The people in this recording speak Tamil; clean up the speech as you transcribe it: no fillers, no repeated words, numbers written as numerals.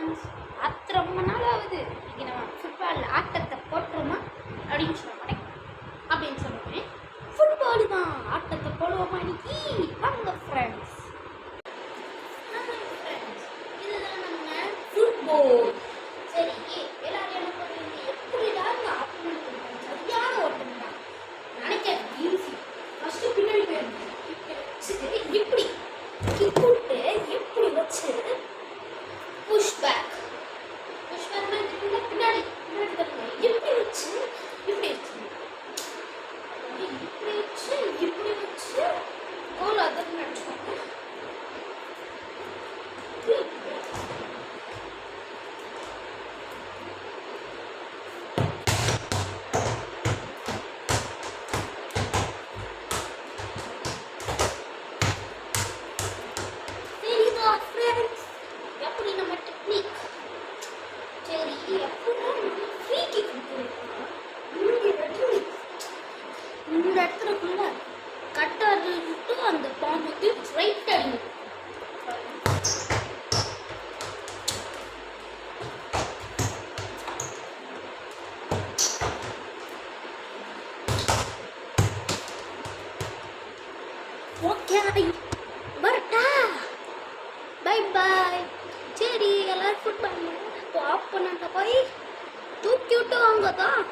ஃப்ரெண்ட்ஸ், பார்த்து ரொம்ப நாள் ஆகுது. இன்னைக்கு நம்ம ஃபுட்பால் ஆட்டத்தை போட்டுருமா அப்படின்னு சொல்ல மாட்டேன். அப்படின்னு சொல்லுவேன். ஃபுட்பால் தான் ஆட்டத்தை போடுவோமா இன்னைக்கு? வாங்க ஃப்ரெண்ட்ஸ். இதுதான் நம்ம ஃபுட்பால். சரி, எல்லாரும் என்ன பண்ணுவீங்க? எப்படிடா இந்த ஆட்டம் சரியான ஓட்டம் தான் நினைக்க ஈஸி. ஃபர்ஸ்ட் பின்னாடி போயிருந்தேன், இப்படி கிக்கூட்டு எப்படி வச்சு புஷ் பேக் பின்னாடி தரணும். எப்படி வச்சு இப்படி வச்சு கோல் அதற்கு நினச்சிக்கோங்க. எப்படி நம்ம டெக்னிக் சரி எப்படின்னா ஃப்ரீ கிக் இந்த இடத்துலக்குள்ள கட்டர் விட்டு அந்த பாம்பு வந்து ஸ்ட்ரைட் அடிக்கும். ஓகே வரட்டா, பை பாய். சரி எல்லாரும் ஃபுட்பால் ஆஃப் பண்ணாட்ட போய் தூக்கி விட்டு வாங்க தான்.